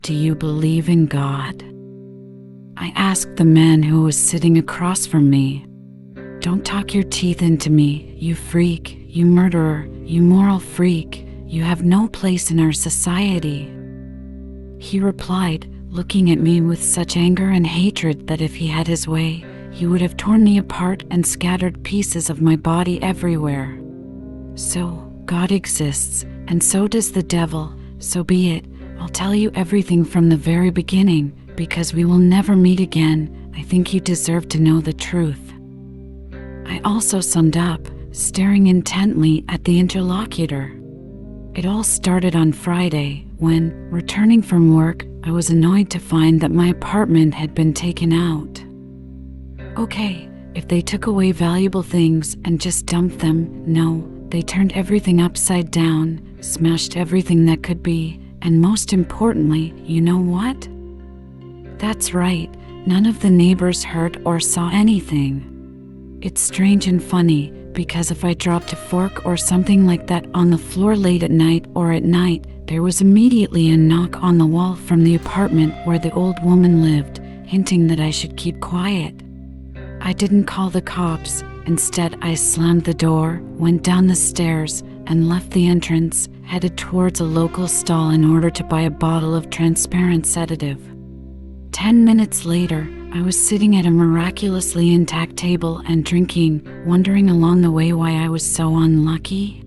Do you believe in God? I asked the man who was sitting across from me. Don't talk your teeth into me, you freak, you murderer, you moral freak. You have no place in our society. He replied, looking at me with such anger and hatred that if he had his way, he would have torn me apart and scattered pieces of my body everywhere. So, God exists, and so does the devil. So be it. I'll tell you everything from the very beginning, because we will never meet again. I think you deserve to know the truth. I also summed up, staring intently at the interlocutor. It all started on Friday, when, returning from work, I was annoyed to find that my apartment had been taken out. Okay, if they took away valuable things and just dumped them, no, they turned everything upside down, smashed everything that could be, and most importantly, you know what? That's right, none of the neighbors heard or saw anything. It's strange and funny, because if I dropped a fork or something like that on the floor late at night or at night, there was immediately a knock on the wall from the apartment where the old woman lived, hinting that I should keep quiet. I didn't call the cops. Instead, I slammed the door, went down the stairs, and left the entrance, headed towards a local stall in order to buy a bottle of transparent sedative. 10 minutes later, I was sitting at a miraculously intact table and drinking, wondering along the way why I was so unlucky.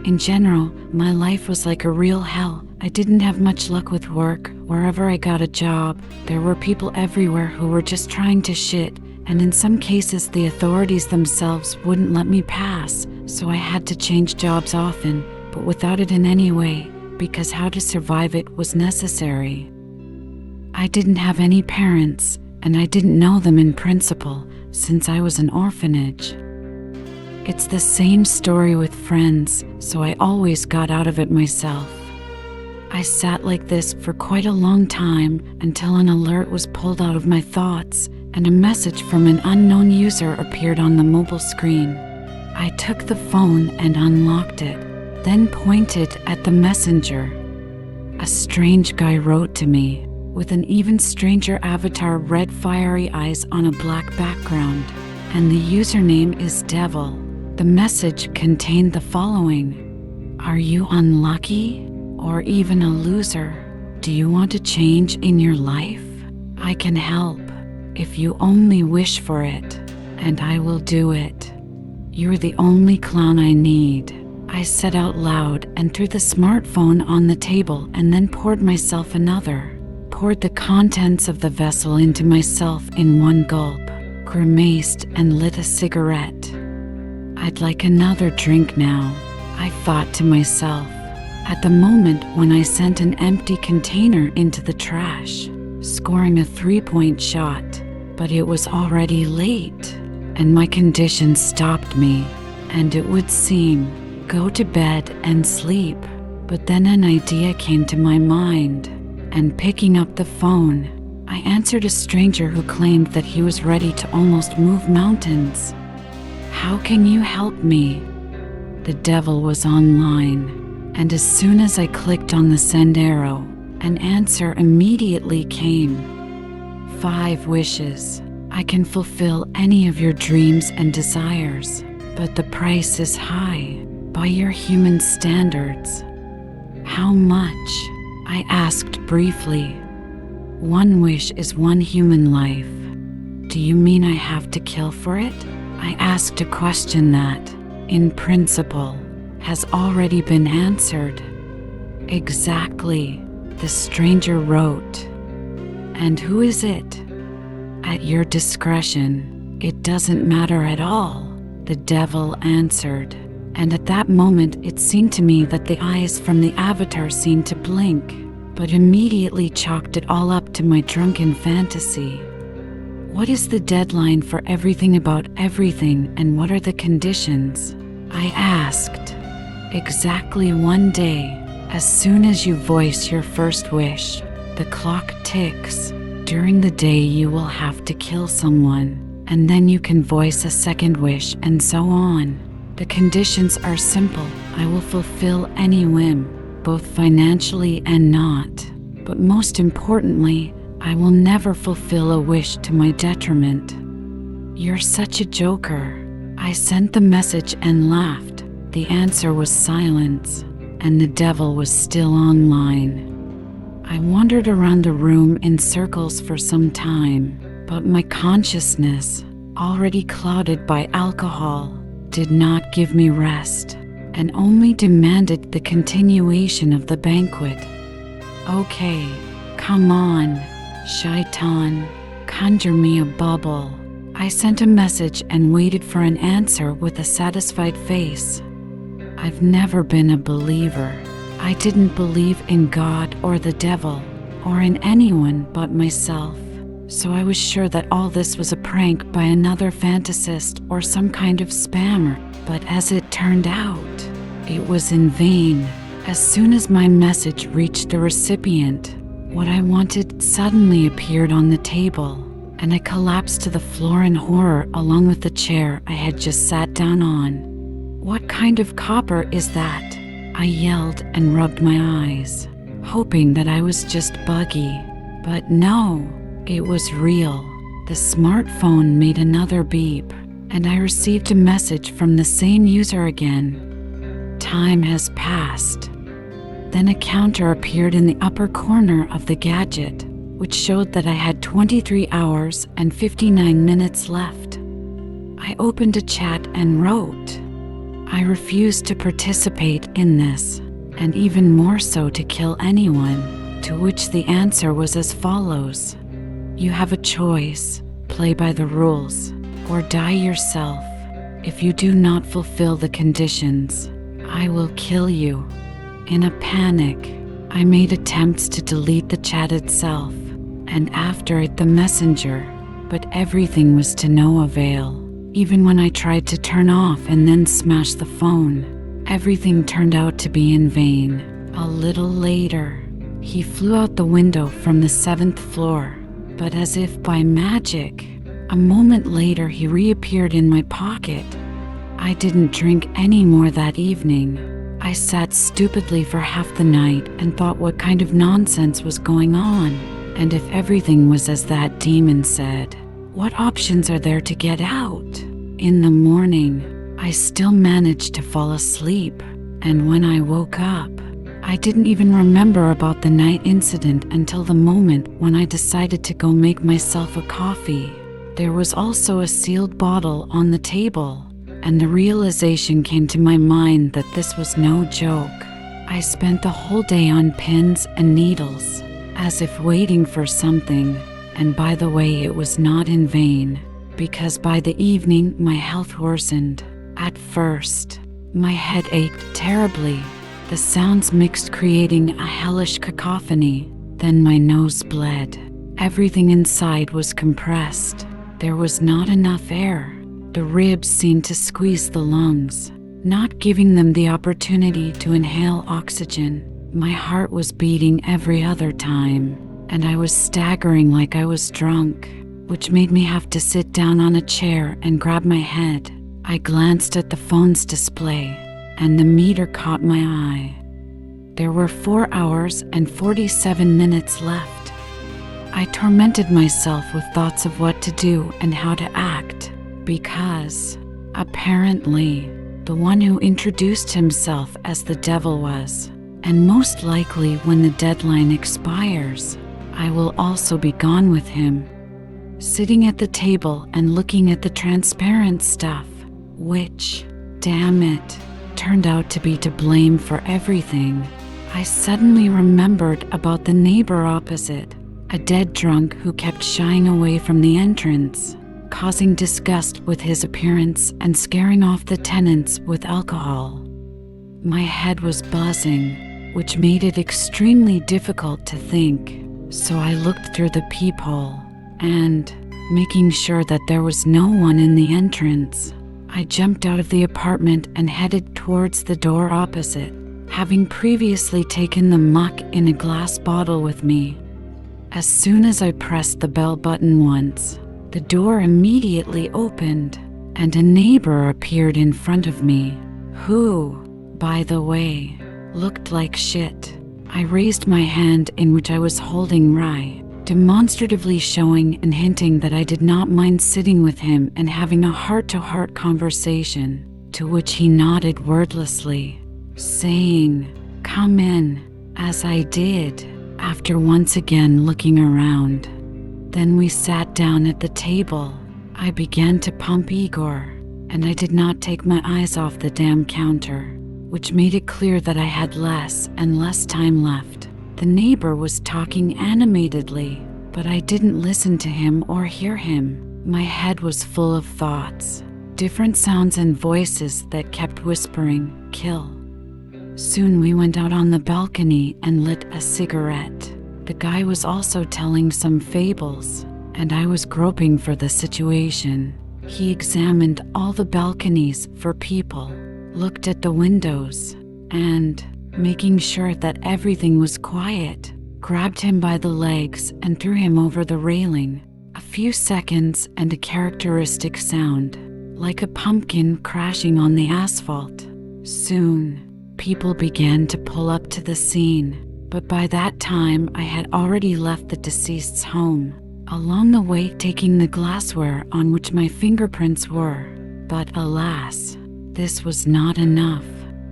In general, my life was like a real hell. I didn't have much luck with work. Wherever I got a job, there were people everywhere who were just trying to shit, and in some cases the authorities themselves wouldn't let me pass, so I had to change jobs often, but without it in any way, because how to survive it was necessary. I didn't have any parents, and I didn't know them in principle, since I was an orphanage. It's the same story with friends, so I always got out of it myself. I sat like this for quite a long time until an alert was pulled out of my thoughts, and a message from an unknown user appeared on the mobile screen. I took the phone and unlocked it, then pointed at the messenger. A strange guy wrote to me, with an even stranger avatar, red fiery eyes on a black background, and the username is Devil. The message contained the following: Are you unlucky? Or even a loser? Do you want a change in your life? I can help, if you only wish for it, and I will do it. You're the only clown I need. I said out loud and threw the smartphone on the table and then poured myself another. Poured the contents of the vessel into myself in one gulp, grimaced and lit a cigarette. I'd like another drink now, I thought to myself, at the moment when I sent an empty container into the trash, scoring a 3-point shot. But it was already late, and my condition stopped me, and it would seem, go to bed and sleep. But then an idea came to my mind, and picking up the phone, I answered a stranger who claimed that he was ready to almost move mountains. How can you help me? The devil was online, and as soon as I clicked on the send arrow, an answer immediately came. 5 wishes. I can fulfill any of your dreams and desires, but the price is high by your human standards. How much? I asked briefly. 1 wish is 1 human life. Do you mean I have to kill for it? I asked a question that, in principle, has already been answered. Exactly, the stranger wrote. And who is it? At your discretion, it doesn't matter at all, the devil answered. And at that moment it seemed to me that the eyes from the avatar seemed to blink, but immediately chalked it all up to my drunken fantasy. What is the deadline for everything about everything, and what are the conditions? I asked. Exactly 1 day. As soon as you voice your first wish, the clock ticks. During the day you will have to kill someone, and then you can voice a second wish, and so on. The conditions are simple. I will fulfill any whim, both financially and not. But most importantly, I will never fulfill a wish to my detriment. You're such a joker. I sent the message and laughed. The answer was silence, and the devil was still online. I wandered around the room in circles for some time, but my consciousness, already clouded by alcohol, did not give me rest, and only demanded the continuation of the banquet. Okay, come on, shaitan, conjure me a bubble. I sent a message and waited for an answer with a satisfied face. I've never been a believer. I didn't believe in God or the devil, or in anyone but myself. So I was sure that all this was a prank by another fantasist or some kind of spammer. But as it turned out, it was in vain. As soon as my message reached the recipient, what I wanted suddenly appeared on the table, and I collapsed to the floor in horror along with the chair I had just sat down on. What kind of copper is that? I yelled and rubbed my eyes, hoping that I was just buggy. But no, it was real. The smartphone made another beep, and I received a message from the same user again. Time has passed. Then a counter appeared in the upper corner of the gadget, which showed that I had 23 hours and 59 minutes left. I opened a chat and wrote, I refuse to participate in this, and even more so to kill anyone, to which the answer was as follows. You have a choice, play by the rules, or die yourself. If you do not fulfill the conditions, I will kill you. In a panic, I made attempts to delete the chat itself, and after it the messenger, but everything was to no avail. Even when I tried to turn off and then smash the phone, everything turned out to be in vain. A little later, he flew out the window from the 7th floor, but as if by magic, a moment later he reappeared in my pocket. I didn't drink any more that evening. I sat stupidly for half the night and thought what kind of nonsense was going on, and if everything was as that demon said, what options are there to get out? In the morning, I still managed to fall asleep, and when I woke up, I didn't even remember about the night incident until the moment when I decided to go make myself a coffee. There was also a sealed bottle on the table, and the realization came to my mind that this was no joke. I spent the whole day on pins and needles, as if waiting for something. And by the way, it was not in vain, because by the evening my health worsened. At first, my head ached terribly. The sounds mixed, creating a hellish cacophony. Then my nose bled. Everything inside was compressed. There was not enough air. The ribs seemed to squeeze the lungs, not giving them the opportunity to inhale oxygen. My heart was beating every other time, and I was staggering like I was drunk, which made me have to sit down on a chair and grab my head. I glanced at the phone's display, and the meter caught my eye. There were 4 hours and 47 minutes left. I tormented myself with thoughts of what to do and how to act, because, apparently, the one who introduced himself as the devil was, and most likely when the deadline expires, I will also be gone with him. Sitting at the table and looking at the transparent stuff, which, damn it, turned out to be to blame for everything, I suddenly remembered about the neighbor opposite, a dead drunk who kept shying away from the entrance, causing disgust with his appearance and scaring off the tenants with alcohol. My head was buzzing, which made it extremely difficult to think. So I looked through the peephole, and, making sure that there was no one in the entrance, I jumped out of the apartment and headed towards the door opposite, having previously taken the muck in a glass bottle with me. As soon as I pressed the bell button once, the door immediately opened, and a neighbor appeared in front of me, who, by the way, looked like shit. I raised my hand in which I was holding Rai, demonstratively showing and hinting that I did not mind sitting with him and having a heart-to-heart conversation, to which he nodded wordlessly, saying, "Come in," as I did, after once again looking around. Then we sat down at the table. I began to pump Igor, and I did not take my eyes off the damn counter, which made it clear that I had less and less time left. The neighbor was talking animatedly, but I didn't listen to him or hear him. My head was full of thoughts, different sounds and voices that kept whispering, "Kill." Soon we went out on the balcony and lit a cigarette. The guy was also telling some fables, and I was groping for the situation. He examined all the balconies for people, looked at the windows, and, making sure that everything was quiet, grabbed him by the legs and threw him over the railing. A few seconds and a characteristic sound, like a pumpkin crashing on the asphalt. Soon, people began to pull up to the scene, but by that time I had already left the deceased's home, along the way taking the glassware on which my fingerprints were. But alas, this was not enough,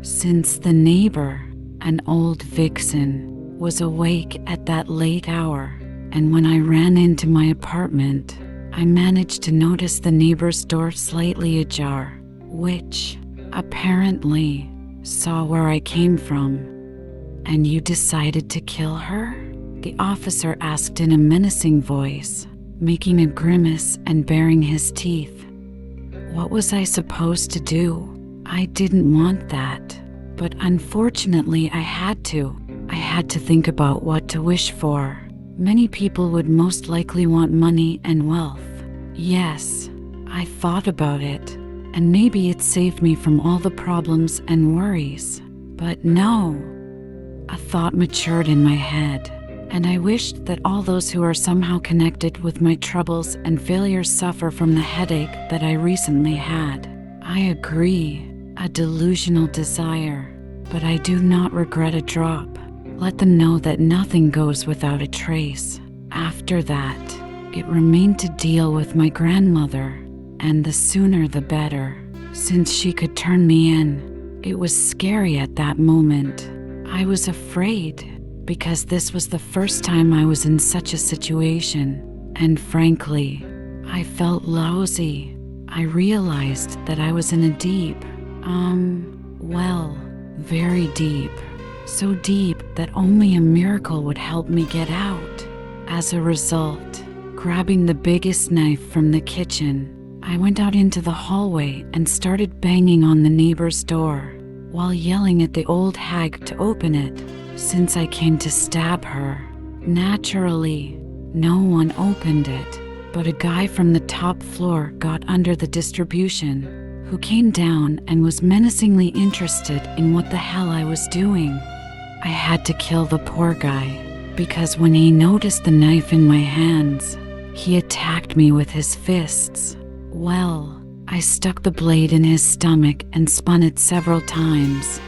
since the neighbor, an old vixen, was awake at that late hour, and when I ran into my apartment, I managed to notice the neighbor's door slightly ajar, which, apparently, saw where I came from. "And you decided to kill her?" the officer asked in a menacing voice, making a grimace and baring his teeth. What was I supposed to do? I didn't want that, but unfortunately I had to. I had to think about what to wish for. Many people would most likely want money and wealth. Yes, I thought about it, and maybe it saved me from all the problems and worries. But no, a thought matured in my head, and I wished that all those who are somehow connected with my troubles and failures suffer from the headache that I recently had. I agree, a delusional desire, but I do not regret a drop. Let them know that nothing goes without a trace. After that, it remained to deal with my grandmother, and the sooner the better, since she could turn me in. It was scary at that moment. I was afraid, because this was the first time I was in such a situation, and frankly, I felt lousy. I realized that I was in a deep, very deep. So deep that only a miracle would help me get out. As a result, grabbing the biggest knife from the kitchen, I went out into the hallway and started banging on the neighbor's door, while yelling at the old hag to open it, since I came to stab her. Naturally, no one opened it, but a guy from the top floor got under the distribution, who came down and was menacingly interested in what the hell I was doing. I had to kill the poor guy, because when he noticed the knife in my hands, he attacked me with his fists. Well, I stuck the blade in his stomach and spun it several times.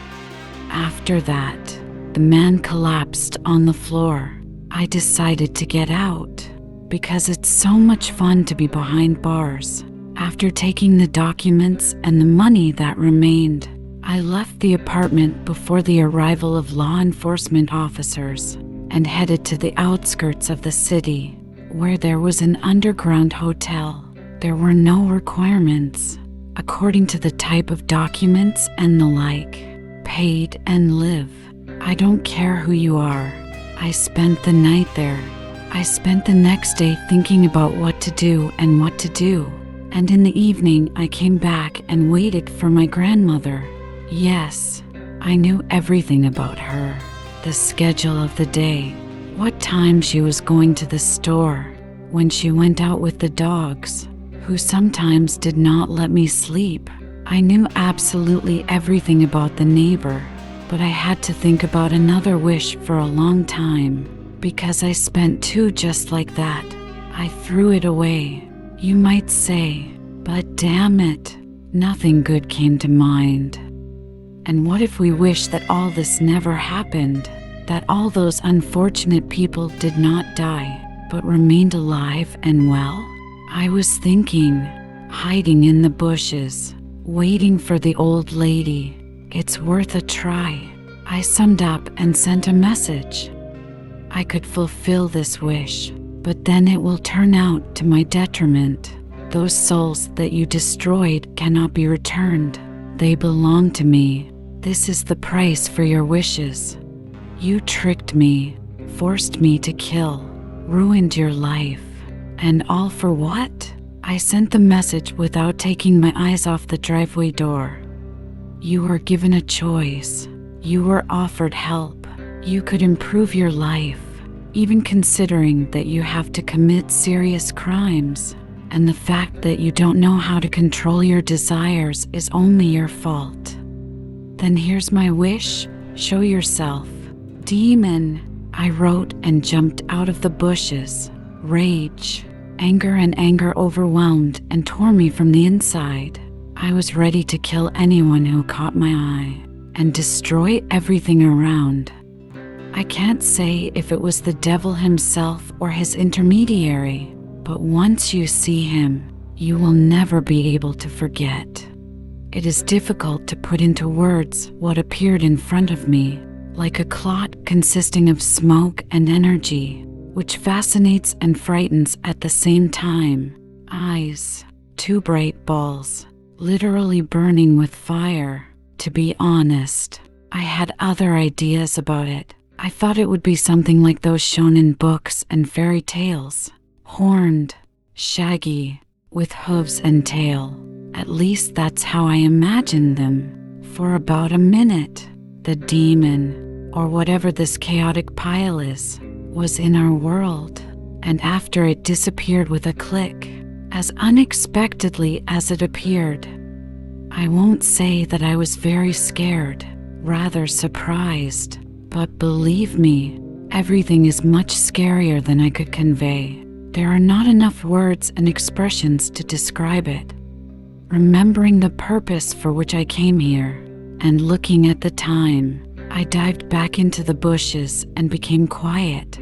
After that, the man collapsed on the floor. I decided to get out, because it's so much fun to be behind bars. After taking the documents and the money that remained, I left the apartment before the arrival of law enforcement officers and headed to the outskirts of the city, where there was an underground hotel. There were no requirements, according to the type of documents and the like. Paid and live. I don't care who you are. I spent the night there. I spent the next day thinking about what to do and what to do. And in the evening, I came back and waited for my grandmother. Yes, I knew everything about her. The schedule of the day, what time she was going to the store, when she went out with the dogs, who sometimes did not let me sleep. I knew absolutely everything about the neighbor, but I had to think about another wish for a long time, because I spent two just like that. I threw it away, you might say, but damn it, nothing good came to mind. And what if we wish that all this never happened? that all those unfortunate people did not die, but remained alive and well? I was thinking, hiding in the bushes, waiting for the old lady. It's worth a try. I summed up and sent a message. I could fulfill this wish, but then it will turn out to my detriment. Those souls that you destroyed cannot be returned. They belong to me. This is the price for your wishes. You tricked me, forced me to kill, ruined your life. And all for what? I sent the message without taking my eyes off the driveway door. You were given a choice. You were offered help. You could improve your life, even considering that you have to commit serious crimes. And the fact that you don't know how to control your desires is only your fault. Then here's my wish. Show yourself. Demon, I wrote and jumped out of the bushes. Rage, anger overwhelmed and tore me from the inside. I was ready to kill anyone who caught my eye and destroy everything around. I can't say if it was the devil himself or his intermediary, but once you see him, you will never be able to forget. It is difficult to put into words what appeared in front of me, like a clot consisting of smoke and energy, which fascinates and frightens at the same time. Eyes, two bright balls, literally burning with fire. To be honest, I had other ideas about it. I thought it would be something like those shown in books and fairy tales. Horned, shaggy, with hooves and tail. At least that's how I imagined them. For about a minute, the demon, or whatever this chaotic pile is, was in our world. And after it disappeared with a click, as unexpectedly as it appeared. I won't say that I was very scared, rather surprised. But believe me, everything is much scarier than I could convey. There are not enough words and expressions to describe it. Remembering the purpose for which I came here, and looking at the time, I dived back into the bushes and became quiet.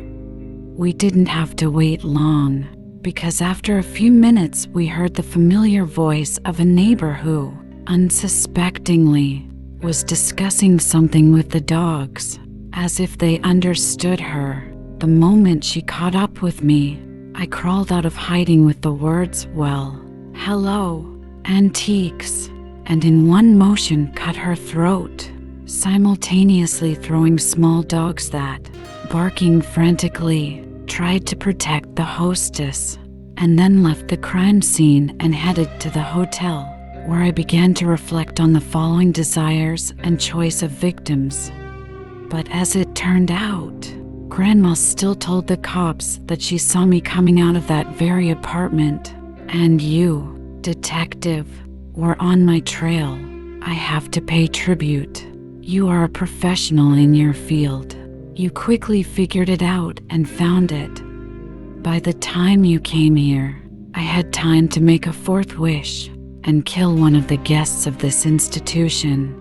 We didn't have to wait long, because after a few minutes we heard the familiar voice of a neighbor who, unsuspectingly, was discussing something with the dogs, as if they understood her. The moment she caught up with me, I crawled out of hiding with the words, "Well, hello, antiques," and in one motion cut her throat, simultaneously throwing small dogs that, barking frantically, tried to protect the hostess, and then left the crime scene and headed to the hotel, where I began to reflect on the following desires and choice of victims. But as it turned out, Grandma still told the cops that she saw me coming out of that very apartment. And you, detective, were on my trail. I have to pay tribute. You are a professional in your field. You quickly figured it out and found it. By the time you came here, I had time to make a fourth wish and kill one of the guests of this institution.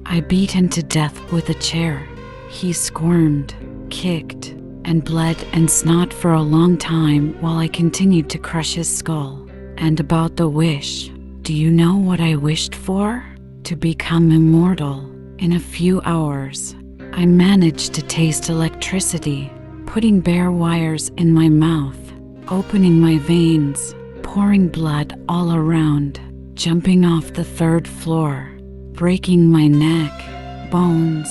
I beat him to death with a chair. He squirmed, kicked, and bled and snot for a long time while I continued to crush his skull. And about the wish, do you know what I wished for? To become immortal. In a few hours, I managed to taste electricity, putting bare wires in my mouth, opening my veins, pouring blood all around, jumping off the third floor, breaking my neck, bones,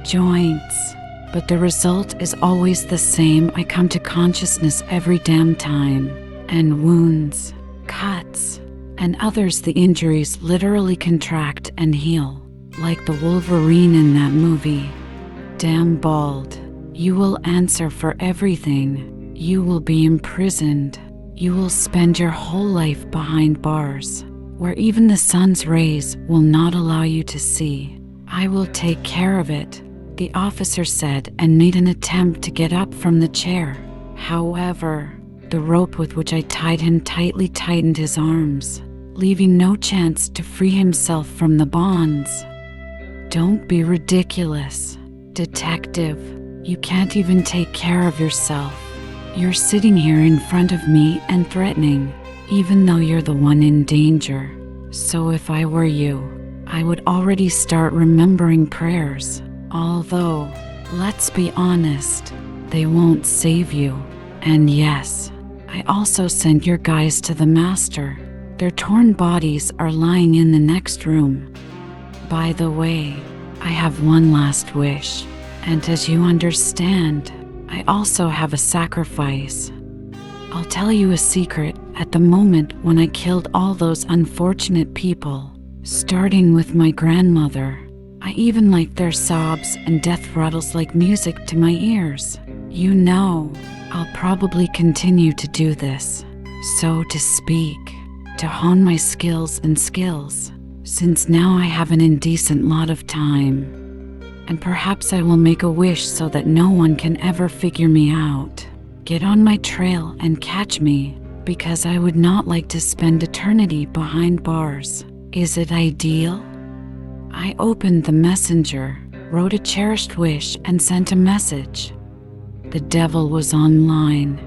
joints. But the result is always the same. I come to consciousness every damn time. And wounds, cuts, and others, the injuries literally contract and heal, like the Wolverine in that movie. Damn bald. You will answer for everything. You will be imprisoned. You will spend your whole life behind bars, where even the sun's rays will not allow you to see. I will take care of it, the officer said, and made an attempt to get up from the chair. However, the rope with which I tied him tightly tightened his arms, leaving no chance to free himself from the bonds. Don't be ridiculous, detective. You can't even take care of yourself. You're sitting here in front of me and threatening, even though you're the one in danger. So if I were you, I would already start remembering prayers. Although, let's be honest, they won't save you. And yes, I also sent your guys to the master. Their torn bodies are lying in the next room. By the way, I have one last wish, and as you understand, I also have a sacrifice. I'll tell you a secret. At the moment when I killed all those unfortunate people, starting with my grandmother, I even liked their sobs and death rattles like music to my ears. You know, I'll probably continue to do this, so to speak, to hone my skills, since now I have an indecent lot of time. And perhaps I will make a wish so that no one can ever figure me out. Get on my trail and catch me, because I would not like to spend eternity behind bars. Is it ideal? I opened the messenger, wrote a cherished wish, and sent a message. The devil was online.